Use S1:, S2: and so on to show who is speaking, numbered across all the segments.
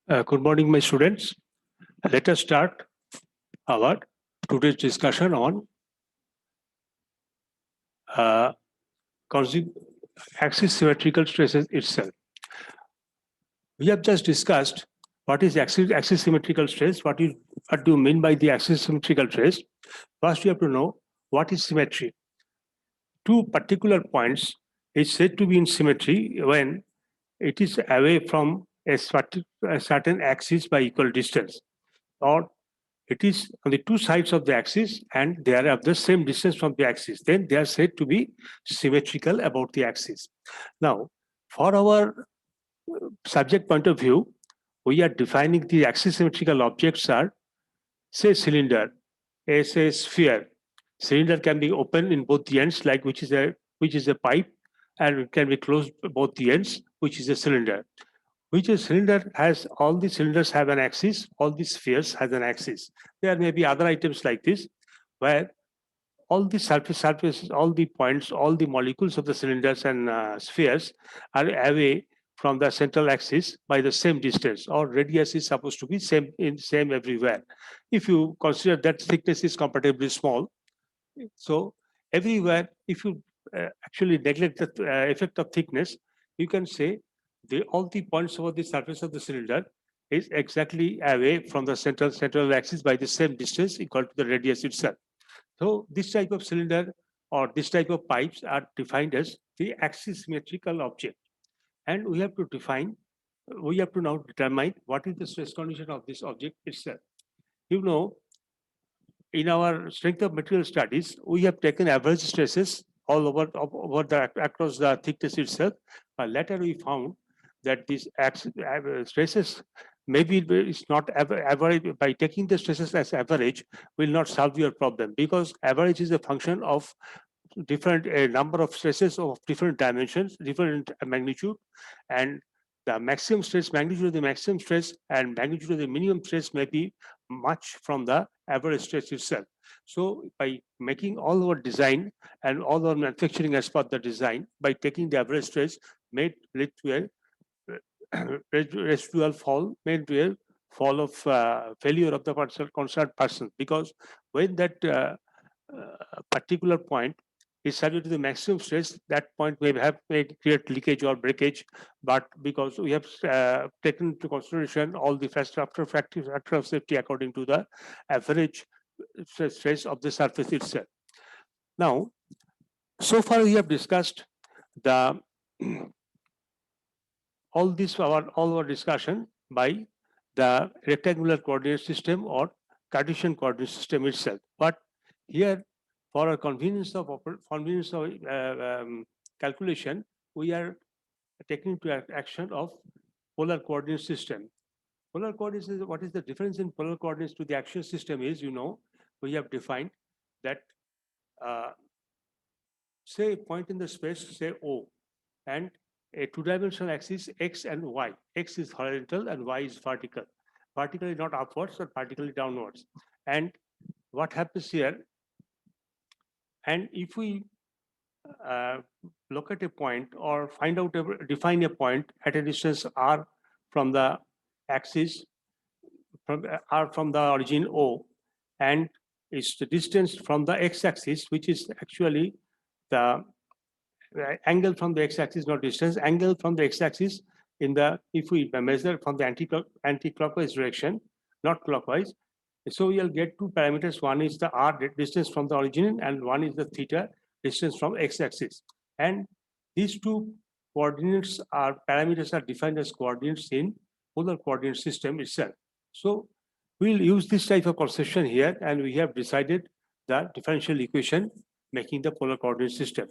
S1: Good morning, my students. Let us start our today's discussion on uh, axis symmetrical stresses itself. We have just discussed what is axis symmetrical stress, what do you mean by the axis symmetrical stress. First, you have to know what is symmetry. Two particular points is said to be in symmetry when it is away from a certain axis by equal distance, or it is on the two sides of the axis and they are of the same distance from the axis. Then they are said to be symmetrical about the axis. Now, for our subject point of view, we are defining the axis symmetrical objects are, say, cylinder, as a sphere. Cylinder can be open in both the ends, like which is a pipe, and it can be closed both the ends, which is a cylinder. Which a cylinder has, all the cylinders have an axis, all the spheres has an axis. There may be other items like this, where all the surfaces, all the points, all the molecules of the cylinders and spheres are away from the central axis by the same distance, or radius is supposed to be same everywhere. If you consider that thickness is comparatively small, so everywhere, if you actually neglect the effect of thickness, you can say all the points over the surface of the cylinder is exactly away from the central axis by the same distance equal to the radius itself. So this type of cylinder or this type of pipes are defined as the axis symmetrical object. And we have to now determine what is the stress condition of this object itself. You know, in our strength of material studies, we have taken average stresses all over across the thickness itself. But later we found that these stresses maybe it's not average. By taking the stresses as average will not solve your problem, because average is a function of different number of stresses of different dimensions, different magnitude, and the maximum stress, magnitude of the maximum stress and magnitude of the minimum stress may be much from the average stress itself. So by making all our design and all our manufacturing as per the design, by taking the average stress, may lead to a residual fall, may lead to a fall of failure of the concerned person, because when that particular point is subject to the maximum stress, that point may create leakage or breakage. But because we have taken into consideration all the factor of safety according to the average stress of the surface itself. Now, so far we have discussed the all our discussion by the rectangular coordinate system or Cartesian coordinate system itself. But here, for a convenience of calculation, we are taking into action of polar coordinate system. Polar coordinates is, what is the difference in polar coordinates to the axial system is, we have defined that uh, say a point in the space, say O, and a two-dimensional axis x and y. X is horizontal and y is vertical. Vertically not upwards or vertically downwards. And what happens here, and if we uh, locate a point or define a point at a distance r from the axis, from the origin O, and it's the distance from the x-axis, which is actually the angle from the x-axis, not distance, angle from the x-axis if we measure from the anti-clockwise direction, not clockwise. So we'll get two parameters. One is the r distance from the origin, and one is the theta distance from x-axis. And these two parameters are defined as coordinates in polar coordinate system itself. So we'll use this type of conception here, and we have decided the differential equation making the polar coordinate system.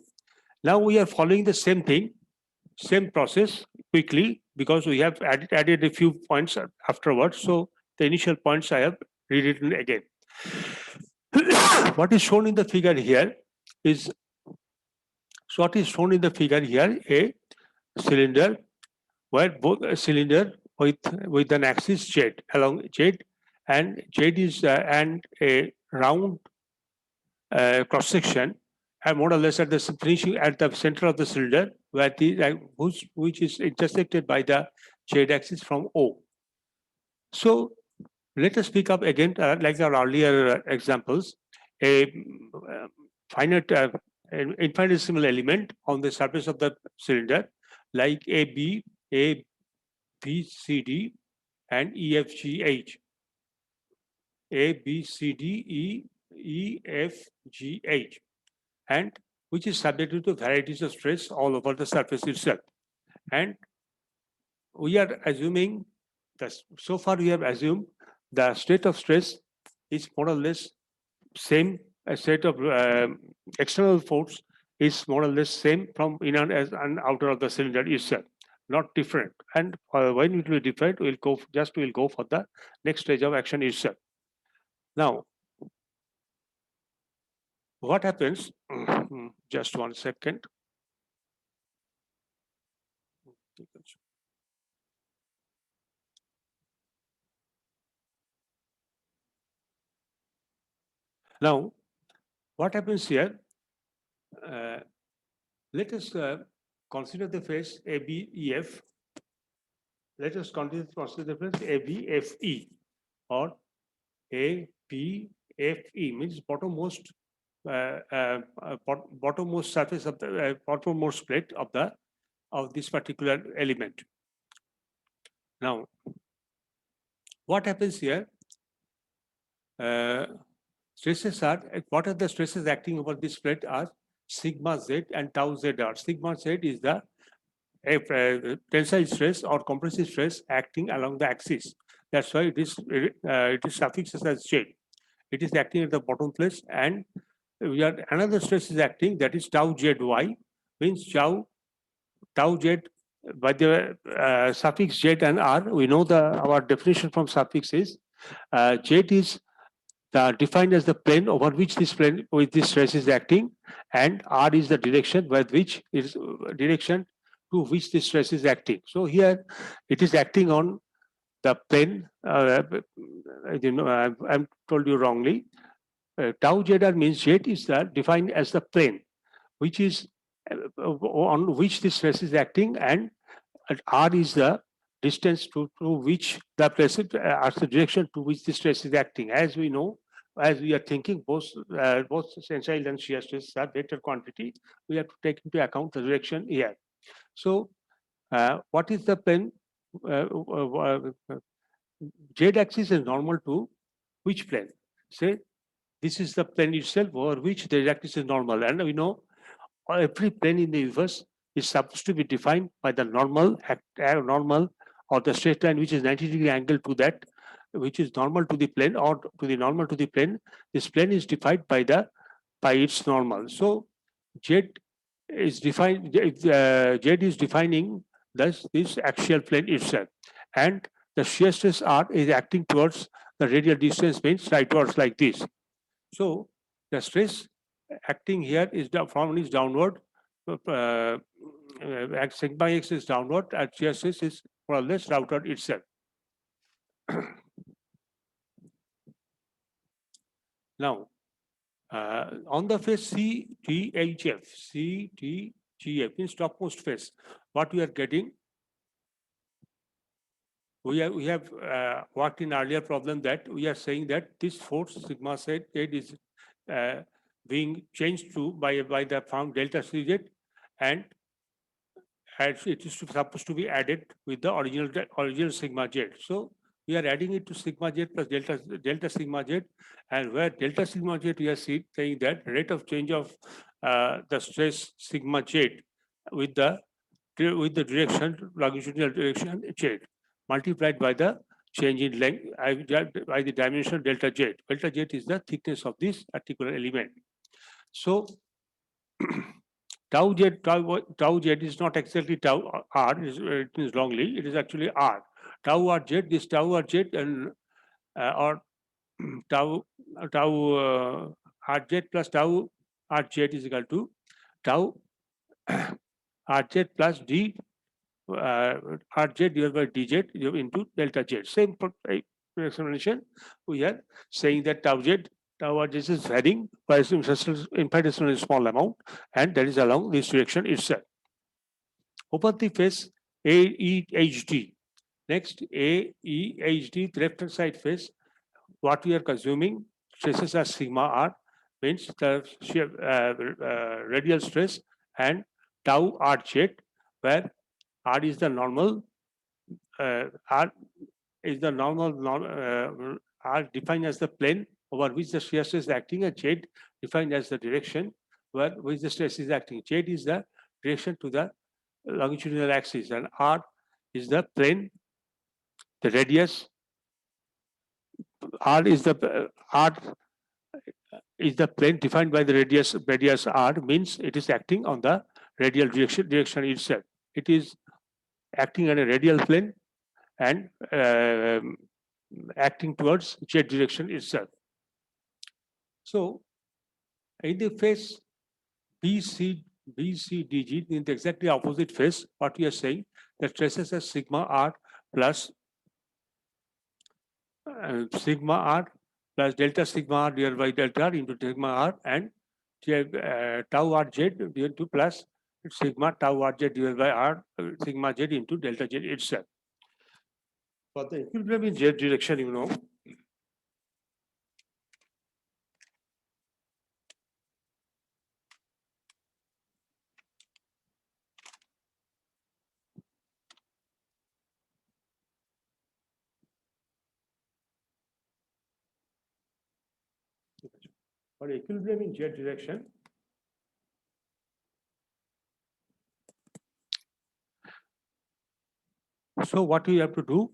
S1: Now we are following the same thing, same process quickly, because we have added a few points afterwards. So the initial points I have rewritten again. What is shown in the figure here is, a cylinder where both a cylinder with an axis z along z, and z is and a round cross section, and more or less at the finishing at the center of the cylinder, where which is intersected by the z axis from O. So let us pick up again, like our earlier examples, a finite, infinitesimal element on the surface of the cylinder, like A, B, C, D, and E, F, G, H. A, B, C, D, E, F, G, H, and which is subjected to varieties of stress all over the surface itself. And we are assuming that so far we have assumed the state of stress is more or less same. A state of external force is more or less same from inner as and outer of the cylinder itself, not different. And when it will be different, we'll go for the next stage of action itself. Now, what happens? Just 1 second. Now, what happens here? Let us consider the phase ABEF. Let us consider the phase ABFE, or ABFE means bottommost bottommost surface of the bottommost plate of this particular element. Now, what happens here? Stresses are, what are the stresses acting over this plate are sigma z and tau z r. Sigma z is the tensile stress or compressive stress acting along the axis. That's why it is suffixed as z. It is acting at the bottom place, and we are another stress is acting, that is tau z y, means tau z by the suffix z and r. We know our definition from suffix is z is defined as the plane over which this stress is acting, and r is the direction with which is direction to which this stress is acting. So here it is acting on the plane. I'm told you wrongly. Tau z means z is defined as the plane, which is on which this stress is acting, and r is the distance to which the direction to which the stress is acting. As we know, as we are thinking, both tensile and shear stress are vector quantity. We have to take into account the direction here. So, what is the plane? Z-axis is normal to which plane? Say this is the plane itself over which the Z-axis is normal, and we know every plane in the universe is supposed to be defined by the normal or the straight line which is 90-degree angle to that, which is normal to the plane or to the normal to the plane. This plane is defined by its normal. So Z is defined. Z is defining this axial plane itself, and the shear stress R is acting towards the radial distance, means rightwards like this. So the stress acting here is from is downward. Sigma x is downward, and shear stress is more or less routed itself. Now, on the face CTGF means topmost face, what we are getting, we have worked in earlier problem that we are saying that this force sigma z is being changed to by the form delta Cz, and it is supposed to be added with the original sigma z. So we are adding it to sigma z plus delta sigma z, and where delta sigma z we are saying that rate of change of the stress sigma z with the direction, longitudinal direction z, multiplied by the change in length by the dimension delta z. Delta z is the thickness of this particular element. So tau z is not exactly tau r, it is wrongly, it is actually r. Tau r z, this tau r z and or tau r z plus tau r z is equal to tau r z plus d r z divided by dz into delta z. Same explanation. We are saying that tau r z is varying by infinitesimally small amount, and that is along this direction itself. Over the face AEHD, Next, A, E, H, D, the left hand side face, what we are consuming stresses as sigma r, means the shear, radial stress, and tau r jet, where r is the normal, r is the r defined as the plane over which the shear stress is acting, and z defined as the direction where which the stress is acting. Z is the direction to the longitudinal axis, and r is the plane, the radius. R is the r is the plane defined by the radius r, means it is acting on the radial direction itself. It is acting on a radial plane and acting towards z direction itself. So in the face BCDG, in the exactly opposite face, what we are saying, that stresses as sigma r plus delta sigma r divided by delta r into sigma r, and tau r z divided to plus sigma tau r z divided by r sigma z into delta z itself. For the equilibrium in z direction, you know, for equilibrium in z direction, so what we have to do,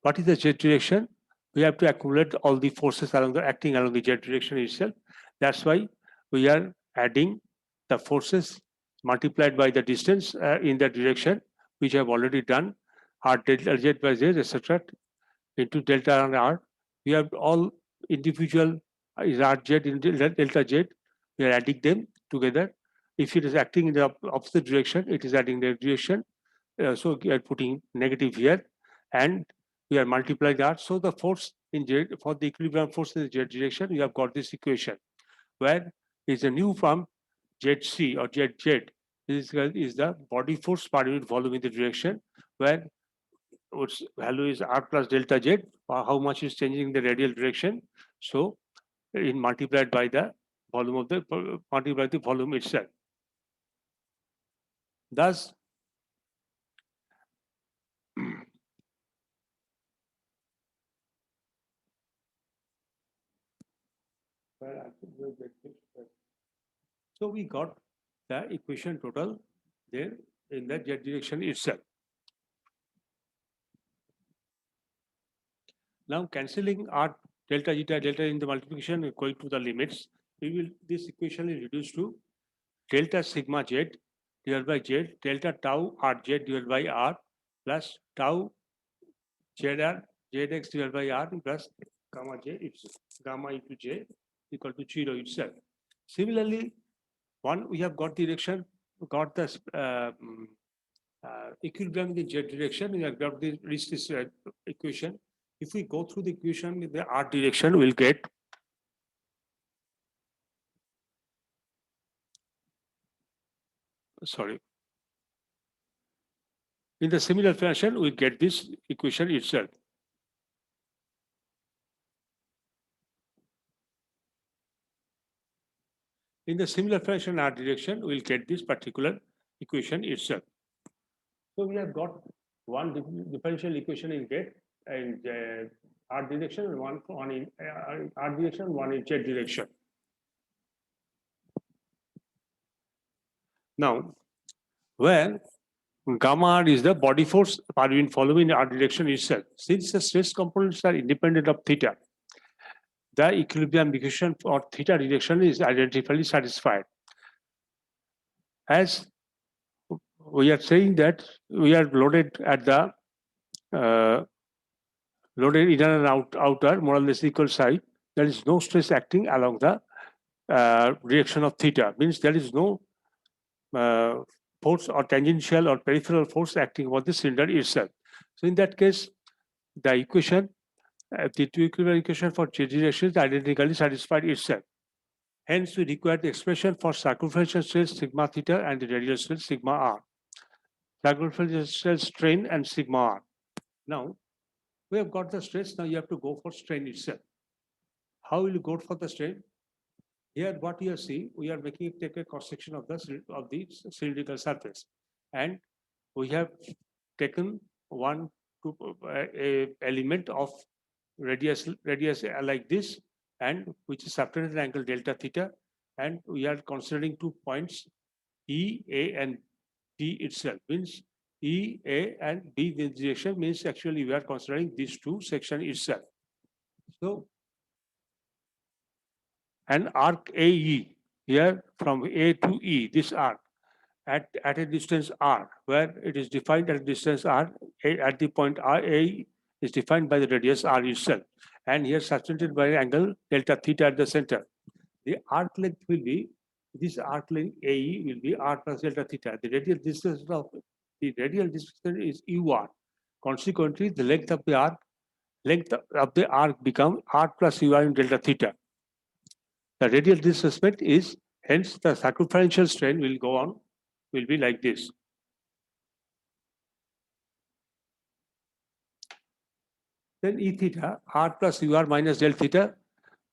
S1: what is the z direction? We have to accumulate all the forces acting along the z direction itself. That's why we are adding the forces multiplied by the distance in that direction, which I have already done, r delta z by z, etc., into delta r and r. We have all individual is r z into delta z. We are adding them together. If it is acting in the opposite direction, it is adding the direction. So we are putting negative here, and we are multiplying that. So the force in z, for the equilibrium force in the z direction, we have got this equation, where is a new form ZC or ZZ. This is the body force per unit volume in the direction, where its value is r plus delta z, how much is changing the radial direction. So in multiplied by the volume of the multiplied the volume itself. Thus, so we got the equation total there in the z direction itself. Now cancelling r delta zeta delta in the multiplication going to the limits, we will this equation is reduced to delta sigma z divided by z delta tau r z divided by r plus tau zr zx divided by r plus gamma j gamma into j equal to 0 itself. Similarly, we have got the direction, got the equilibrium in the z direction. We have got reached this equation. If we go through the equation in the r direction, we'll get sorry. In the similar fashion, we get this equation itself. In the similar fashion, r direction, we'll get this particular equation itself. So we have got one differential equation in z and r direction, and one in r direction, one in z direction. Now, where gamma r is the body force per unit volume in r direction itself. Since the stress components are independent of theta, the equilibrium equation for theta direction is identically satisfied. As we are saying that we are loaded at the loaded inner and outer more or less equal side, there is no stress acting along the direction of theta. Means there is no force or tangential or peripheral force acting on the cylinder itself. So in that case, the equation, the two equilibrium equation for z direction is identically satisfied itself. Hence, we require the expression for circumferential stress sigma theta and the radial stress sigma r. Circumferential stress strain and sigma r. Now, we have got the stress. Now you have to go for strain itself. How will you go for the strain? Here, what you see, we are take a cross section of the cylindrical surface, and we have taken one a element of radius like this, and which is subtended angle delta theta, and we are considering 2 points E, A, and B itself. Means E, A, and B in this direction means actually we are considering these two section itself. So, an arc AE here from A to E, this arc at a distance R, where it is defined at a distance R, at the point R, A is defined by the radius R itself, and here subtended by an angle delta theta at the center. The arc length will be, this arc length AE will be R plus delta theta. The radial distance is UR. Consequently, the length of the arc become R plus UR in delta theta. The radial displacement is, hence the circumferential strain will be like this. Then E theta, R plus UR minus del theta,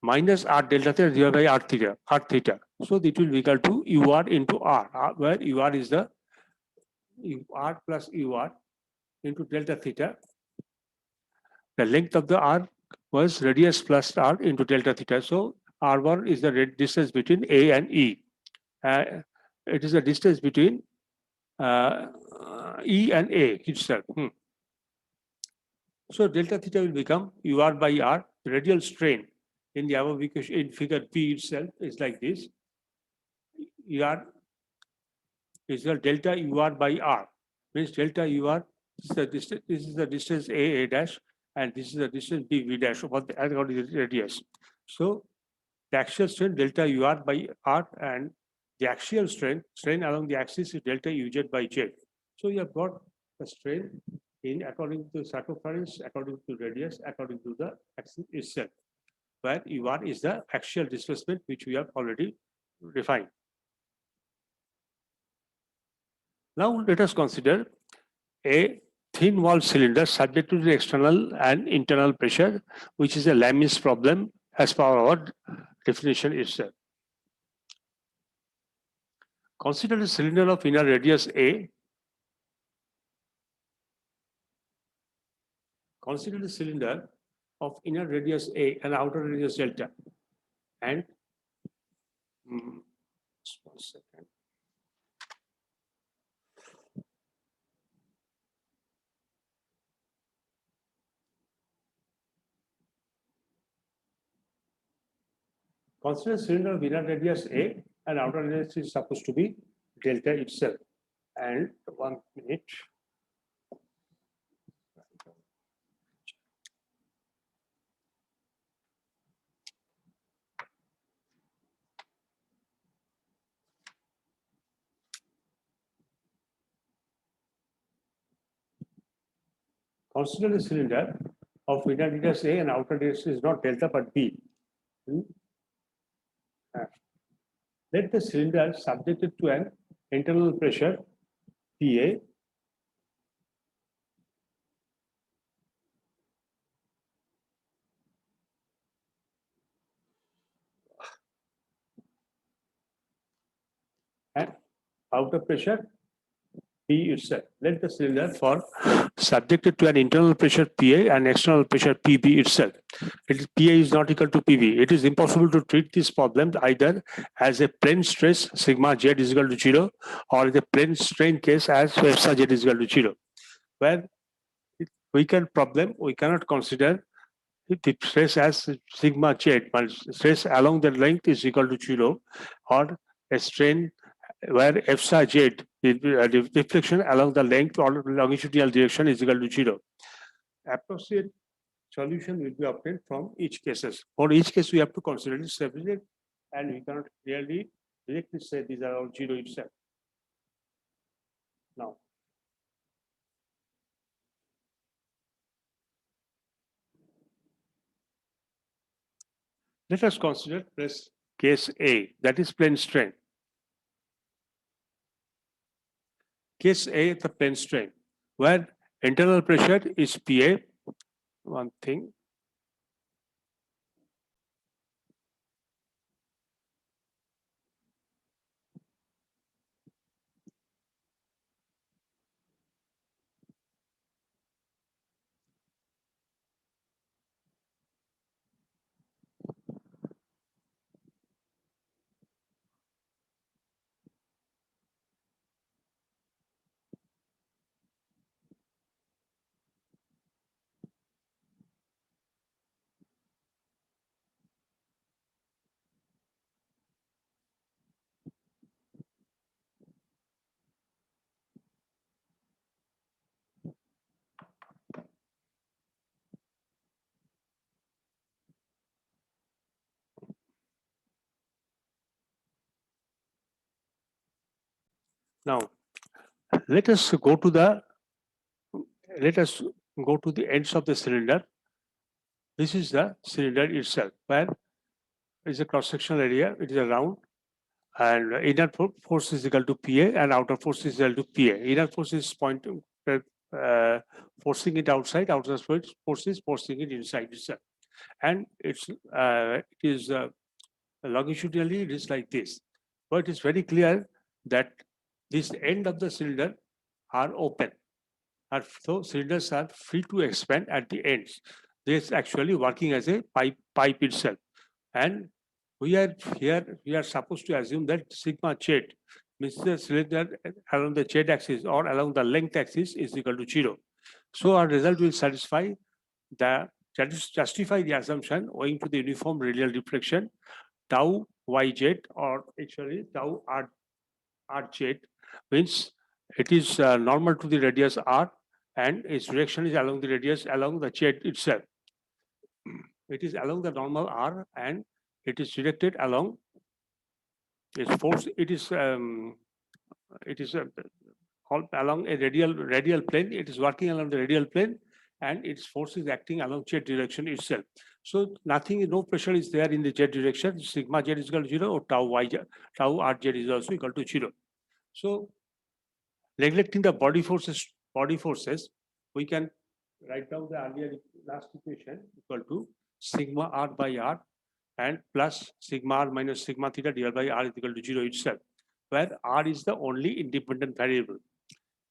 S1: minus R delta theta divided by R theta. So it will be equal to UR into R, where UR is the R plus UR into delta theta. The length of the arc was radius plus R into delta theta. So R1 is the distance between A and E. It is the distance between E and A itself. So delta theta will become UR by R. The radial strain in the above equation in figure P itself is like this. UR is the delta UR by R. Means delta UR is the distance. This is the distance A dash, and this is the distance B dash about the radius. So the axial strain delta UR by R, and the axial strain along the axis is delta UZ by Z. So you have got the strain in according to circumference, according to radius, according to the axis itself, where UR is the axial displacement which we have already defined. Now let us consider a thin wall cylinder subject to the external and internal pressure, which is a Lami's problem as per our definition itself. Consider a cylinder of inner radius A. Consider the cylinder of inner radius A and outer radius delta. And just 1 second. Consider cylinder of inner radius A and outer radius is supposed to be delta itself. And 1 minute. Consider the cylinder of inner radius A and outer radius is not delta but B. Let the cylinder subjected to an internal pressure PA and outer pressure P itself. Let the cylinder for subjected to an internal pressure PA and external pressure PB itself. PA is not equal to PB. It is impossible to treat this problem either as a plane stress sigma Z is equal to 0 or the plane strain case as epsilon Z is equal to 0. Where weakened problem, we cannot consider the stress as sigma Z, but stress along the length is equal to 0, or a strain where epsilon Z, the deflection along the length or longitudinal direction is equal to 0. Appropriate solution will be obtained from each cases. For each case, we have to consider it separately, and we cannot clearly directly say these are all 0 itself. Now, let us consider case A, that is plane strain. Case A, the plane strain, where Internal pressure is PA, one thing. Now, let us go to the ends of the cylinder. This is the cylinder itself, where is a cross-sectional area. It is a round, and inner force is equal to PA, and outer force is equal to PA. Inner force is forcing it outside. Outer force is forcing it inside itself, and it is longitudinally it is like this. But it is very clear that this end of the cylinder are open. So cylinders are free to expand at the ends. This actually working as a pipe itself. And we are supposed to assume that sigma z means the cylinder along the z axis or along the length axis is equal to 0. So our result will justify the assumption owing to the uniform radial reflection tau yz, or actually tau rz, means it is normal to the radius r, and its direction is along the radius along the z itself. It is along the normal r, and it is directed along its force. It is along a radial plane. It is working along the radial plane, and its force is acting along z direction itself. So nothing, no pressure is there in the z direction. Sigma z is equal to 0, or tau rz is also equal to 0. So neglecting the body forces, we can write down the earlier last equation equal to sigma r by r and plus sigma r minus sigma theta divided by r is equal to 0 itself, where r is the only independent variable.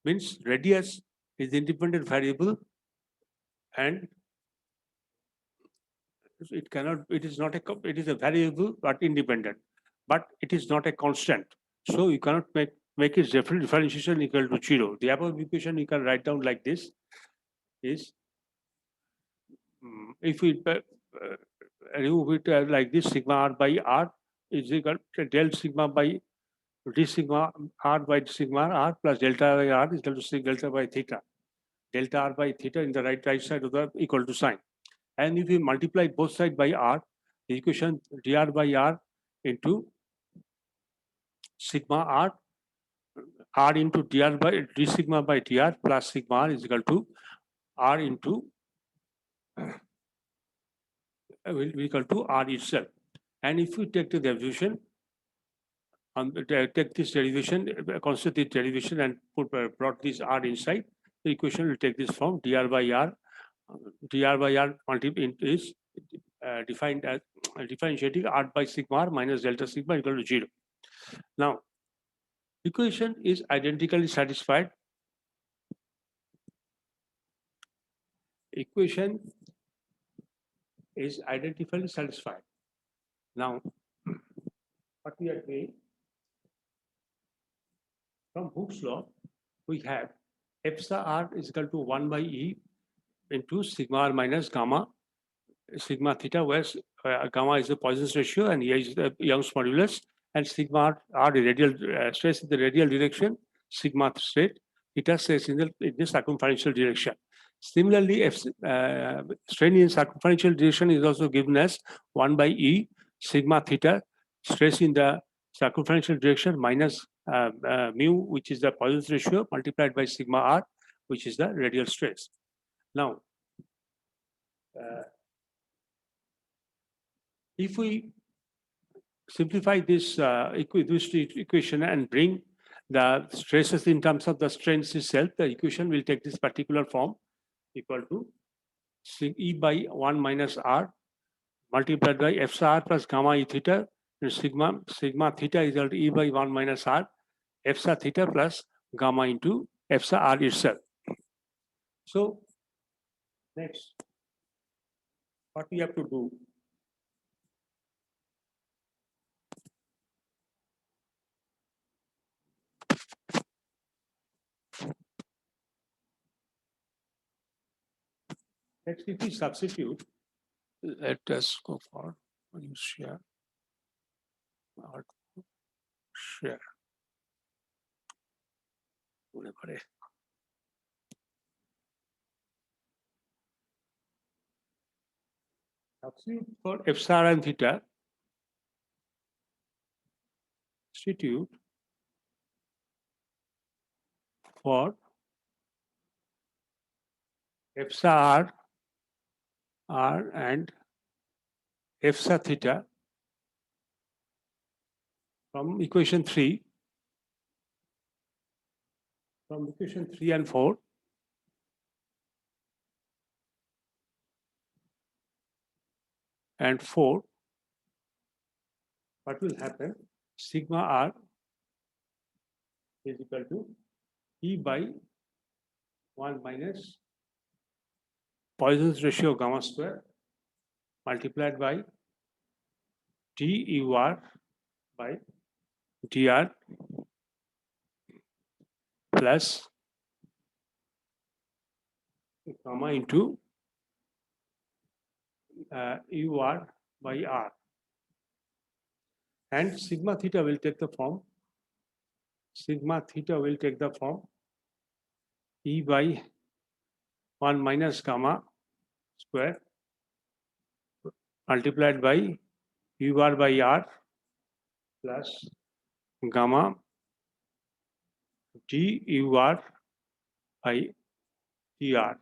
S1: Means radius is the independent variable, and it is not it is a variable but independent, but it is not a constant. So you cannot make its differentiation equal to 0. The above equation you can write down like this is, if we remove it like this, sigma r by r is equal to del sigma by d sigma r by sigma r plus delta by r is equal to delta by theta. Delta r by theta in the right side of the equal to sign. And if we multiply both sides by r, the equation dr by r into sigma r into dr by d sigma by dr plus sigma r is equal to r into will be equal to r itself. And if we take the derivation, take this derivation, consider this derivation, and brought this r inside, the equation will take this form dr by r. Dr by r is defined as differentiating r by sigma r minus delta sigma equal to 0. Now, equation is identically satisfied. Equation is identically satisfied. Now, what we are doing from Hooke's law, we have epsilon r is equal to 1 by e into sigma r minus gamma sigma theta, where gamma is the Poisson's ratio and E is the Young's modulus, and sigma r the radial stress in the radial direction, sigma straight, theta stress in the circumferential direction. Similarly, if strain in circumferential direction is also given as 1 by E sigma theta, stress in the circumferential direction minus mu, which is the Poisson's ratio, multiplied by sigma r, which is the radial stress. Now, if we simplify this equation and bring the stresses in terms of the strength itself, the equation will take this particular form equal to E by 1 minus R multiplied by epsilon r plus gamma e theta, and sigma theta is equal to E by 1 minus R epsilon theta plus gamma into epsilon r itself. So next, what we have to do? Next, if we substitute, let us go for share or share. Substitute for epsilon and theta. Substitute for epsilon r and epsilon theta from equation 3. From equation 3 and 4. And 4, what will happen? Sigma r is equal to E by 1 minus Poisson's ratio gamma square multiplied by dEUR by dr plus gamma into EUR by R. And sigma theta will take the form. Sigma theta will take the form E by 1 minus gamma square multiplied by UR by R plus gamma dEUR by dr.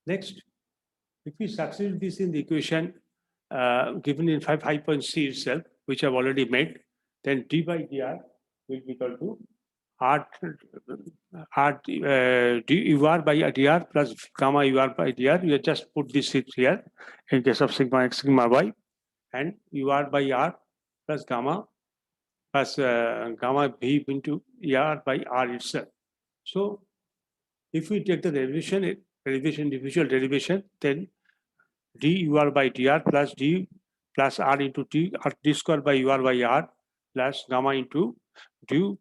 S1: Next, if we substitute this in the equation given in 5.c itself, which I've already made, then d by dr will be equal to dUR by dr plus gamma UR by dr. You just put this here in case of sigma x, sigma y, and UR by R plus gamma V into ER by R itself. So if we take the individual derivation, then dUR by dr plus d plus R into d square by UR by R plus gamma into UR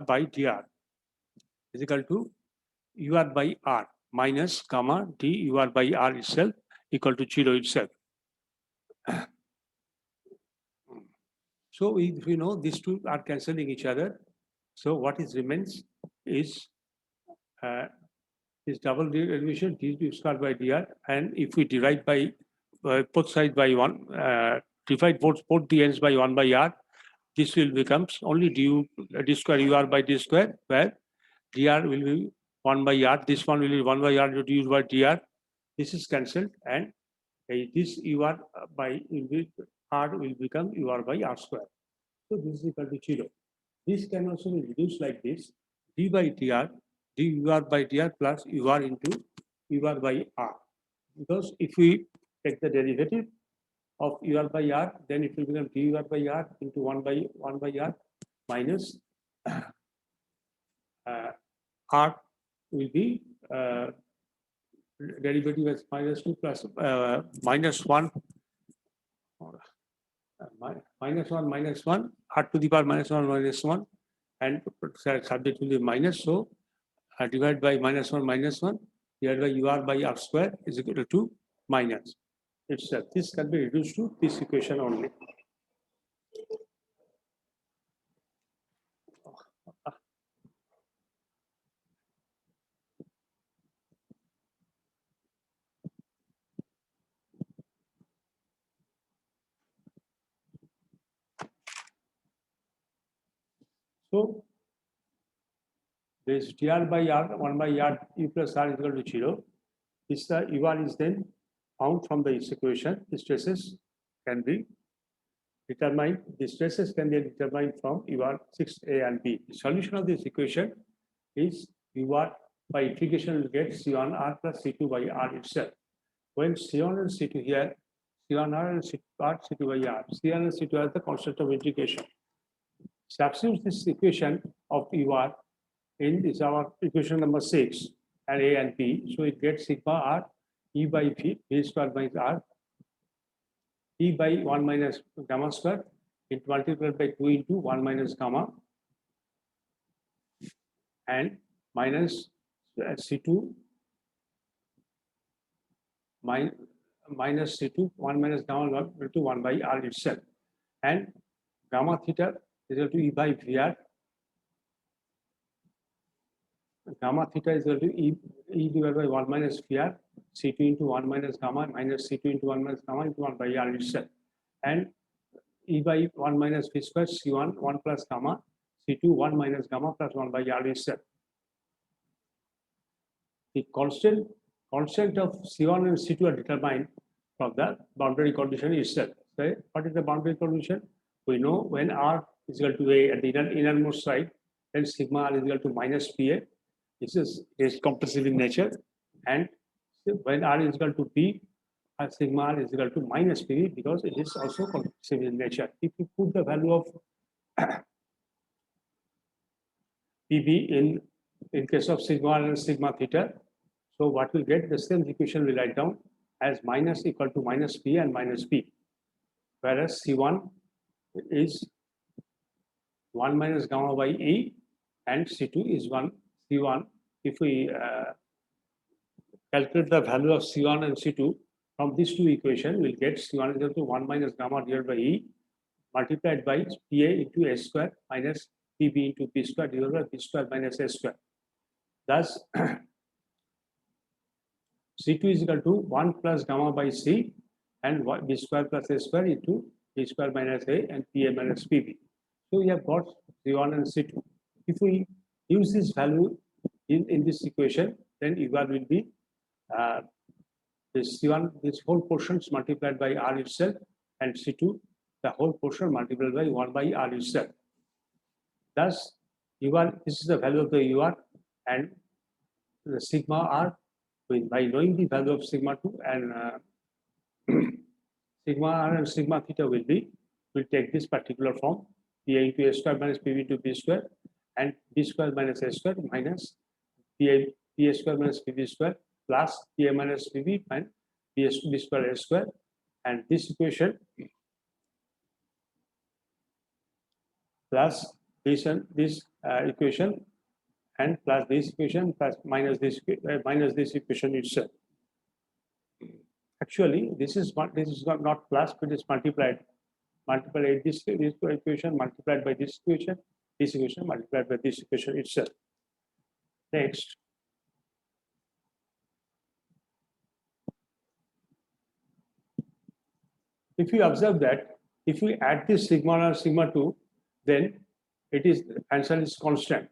S1: by dr is equal to UR by R minus gamma dUR by R itself equal to 0 itself. So if we know these two are cancelling each other, so what is remains is double derivation d square by dr, and if we divide by both sides by 1, divide both the ends by 1 by r, this will becomes only d square UR by d square, where dr will be 1 by r, this one will be 1 by r to d by dr. This is cancelled, and this UR by r will become UR by r square. So this is equal to 0. This can also be reduced like this: d by dr, dUR by dr plus UR into UR by r. Because if we take the derivative of UR by r, then it will become dUR by r into 1 by r minus r will be derivative as -2 plus -1 -1 r to the power -1 and subject will be minus. So divided by -1 divided by UR by r square is equal to minus itself. This can be reduced to this equation only. So this dr by r 1 by r u plus r is equal to 0. This ur is then found from this equation. The stresses can be determined. The stresses can be determined from ur 6a and b. The solution of this equation is ur by integration will get c1 r plus c2 by r itself. When c1 and c2 here, c1 r and c2 r, c2 by r, c1 and c2 are the constant of integration. Substitute this equation of ur in this our equation number 6 and a and b. So it gets sigma r e by v, v square minus r, e by 1 minus gamma square, it multiplied by 2 into 1 minus gamma, and minus c2 minus c2 1 minus gamma into 1 by r itself, and gamma theta is equal to e by vr. Gamma theta is equal to e divided by 1 minus vr, c2 into 1 minus gamma minus c2 into 1 minus gamma into 1 by r itself, and e by 1 minus v square c1 1 plus gamma, c2 1 minus gamma plus 1 by r itself. The constant of C1 and C2 are determined from the boundary condition itself. So what is the boundary condition? We know when R is equal to A at the innermost side, then sigma R is equal to minus PA. This is compressive in nature. And when R is equal to P, sigma R is equal to minus PV because it is also compressive in nature. If you put the value of PV in case of sigma R and sigma theta, so what we'll get, the same equation we write down as minus equal to minus P and minus P, whereas C1 is 1 minus gamma by E and C2 is 1 C1. If we calculate the value of C1 and C2 from these two equations, we'll get C1 is equal to 1 minus gamma divided by E multiplied by PA into S square minus PB into P square divided by P square minus S square. Thus, C2 is equal to 1 plus gamma by C and B square plus A square into B square minus A and PA minus PB. So we have got C1 and C2. If we use this value in this equation, then UR will be this C1, this whole portion is multiplied by R itself, and C2, the whole portion multiplied by 1 by R itself. Thus, UR, this is the value of the UR, and the sigma R, by knowing the value of sigma 2 and sigma r and sigma theta will take this particular form, PA into A square minus PB into B square and B square minus A square minus PA square minus PB square plus PA minus PB and B square A square, and this equation plus this and this equation and plus this equation plus minus this equation itself. Actually, this is not plus, but it's multiplied. Multiply this equation multiplied by this equation multiplied by this equation itself. Next, if you observe that if we add this sigma 1 or sigma 2, then it is answer is constant.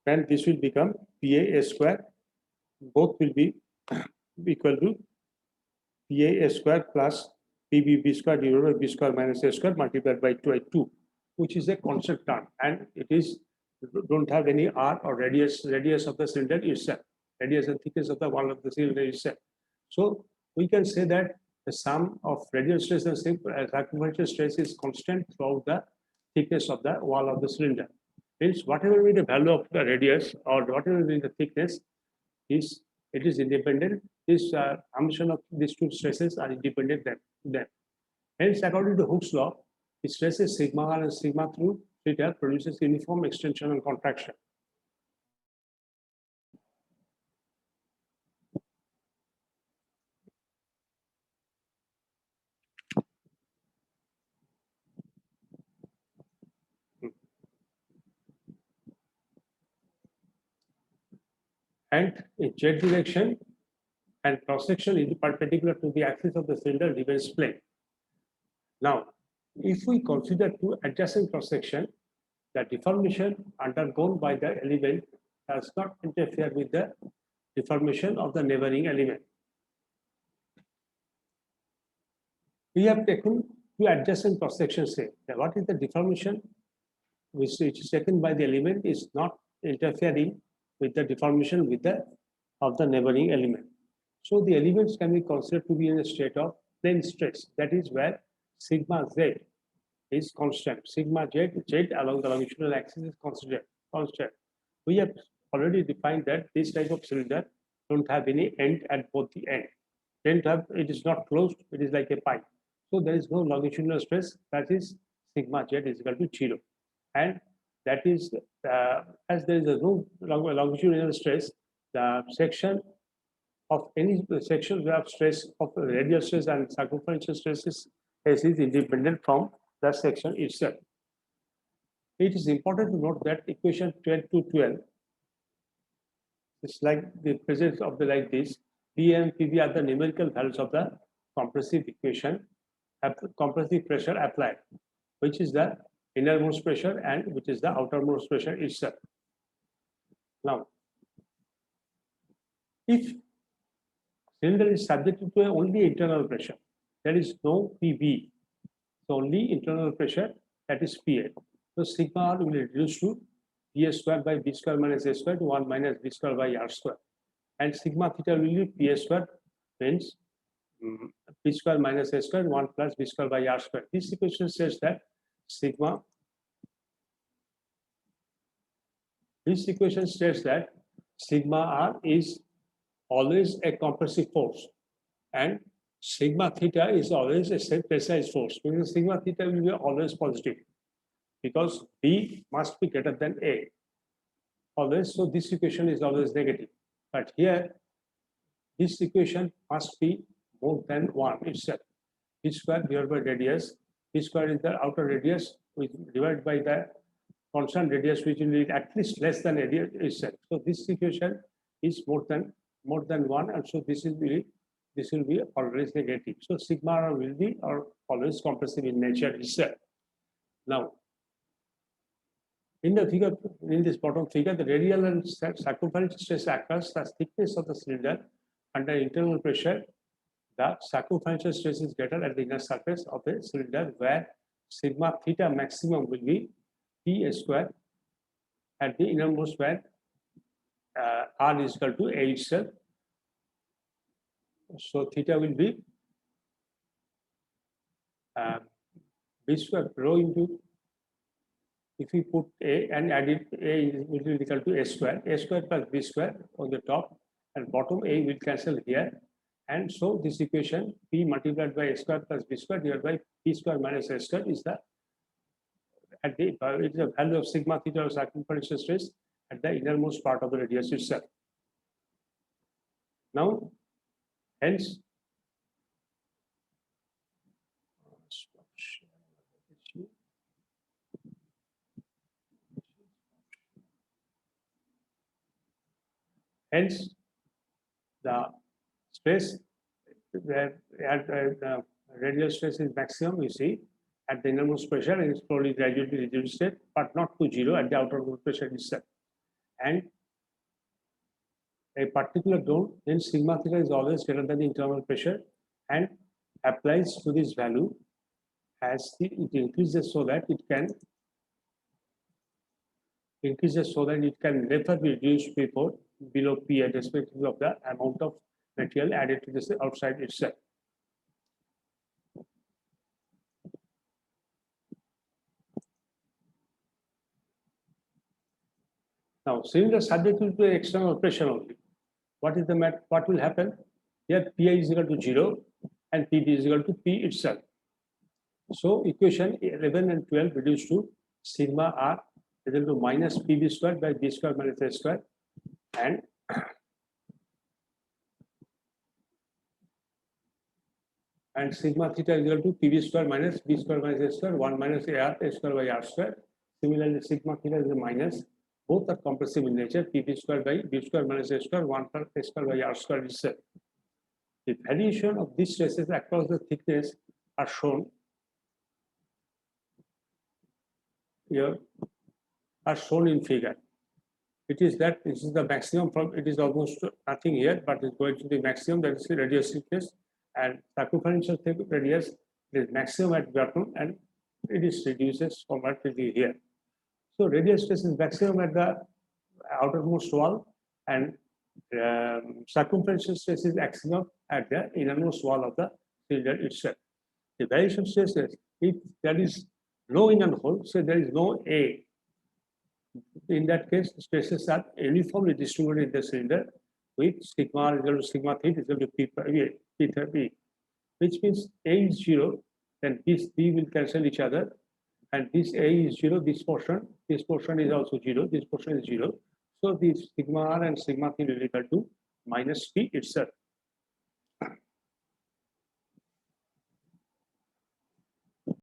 S1: Then this will become PA A square. Both will be equal to PA A square plus PB B square divided by B square minus A square multiplied by 2, which is a constant term, and it is don't have any R or radius of the cylinder itself, radius and thickness of the wall of the cylinder itself. So we can say that the sum of radial stress and circumferential stress is constant throughout the thickness of the wall of the cylinder. Means whatever be the value of the radius or whatever be the thickness, it is independent. This summation of these two stresses are independent then. Hence, according to Hooke's law, the stresses sigma r and sigma through theta produces uniform extension and contraction. And in z direction and cross section is perpendicular to the axis of the cylinder remains plane. Now, if we consider two adjacent cross section, the deformation undergone by the element does not interfere with the deformation of the neighboring element. We have taken two adjacent cross sections here. What is the deformation which is taken by the element is not interfering with the deformation of the neighboring element. So the elements can be considered to be in a state of plane stress. That is where sigma z is constant. Sigma z along the longitudinal axis is considered constant. We have already defined that this type of cylinder don't have any end at both the ends. It is not closed, it is like a pipe. So there is no longitudinal stress, that is sigma z is equal to 0. And that is, as there is no longitudinal stress, the section of any section of stress of radial stress and circumferential stress is independent from the section itself. It is important to note that equation 12 to 12 is like the presence of the like this. P and PV are the numerical values of the compressive equation, compressive pressure applied, which is the innermost pressure and which is the outermost pressure itself. Now, if cylinder is subjected to only internal pressure, there is no PV, so only internal pressure, that is PA. So sigma R will reduce to P square by B square minus A square to 1 minus B square by R square. And sigma theta will be P square means B square minus A square 1 plus B square by R square. This equation says that this equation states that sigma R is always a compressive force and sigma theta is always a pressurized force, because sigma theta will be always positive because B must be greater than A always. So this equation is always negative. But here, this equation must be more than 1 itself. B square divided by radius. B square is the outer radius, which divided by the constant radius, which will be at least less than radius itself. So this equation is more than 1, and so this will be always negative. So sigma R will be always compressive in nature itself. Now, in the figure, in this bottom figure, the radial and circumferential stress occurs as thickness of the cylinder under internal pressure. The circumferential stress is greater at the inner surface of the cylinder, where sigma theta maximum will be P square at the innermost, where R is equal to A itself. So theta will be B square rho into, if we put A and add it, A will be equal to A square plus B square on the top, and bottom A will cancel here. And so this equation P multiplied by A square plus B square divided by P square minus A square is the value of sigma theta or circumferential stress at the innermost part of the radius itself. Now, hence, the stress where the radial stress is maximum, you see, at the innermost pressure, and it's slowly gradually reduced it, but not to 0 at the outermost pressure itself. And a particular zone, then sigma theta is always greater than the internal pressure and applies to this value as it increases, so that it can never be reduced below P, irrespective of the amount of material added to this outside itself. Now, cylinder subjected to external pressure only. What will happen? Here Pi is equal to 0 and Pb is equal to P itself. So equation 11 and 12 reduced to sigma R is equal to minus Pb square by B square minus A square, and sigma theta is equal to Pb square minus B square minus A square, 1 minus A square by R square. Similarly, sigma theta is a minus. Both are compressive in nature, Pb square by B square minus A square, 1 plus A square by R square itself. The variation of these stresses across the thickness are shown here are shown in figure. It is that this is the maximum from, it is almost nothing here, but it's going to the maximum, that is the radius thickness, and circumferential radius is maximum at bottom, and it is reduces from what it is here. So radius stress is maximum at the outermost wall, and circumferential stress is maximum at the innermost wall of the cylinder itself. The variation stresses, if there is no inner hole, so there is no A. In that case, stresses are uniformly distributed in the cylinder with sigma r is equal to sigma theta is equal to P theta B, which means A is 0, then this B will cancel each other, and this A is 0, this portion is also 0, this portion is 0. So this sigma r and sigma theta is equal to minus P itself.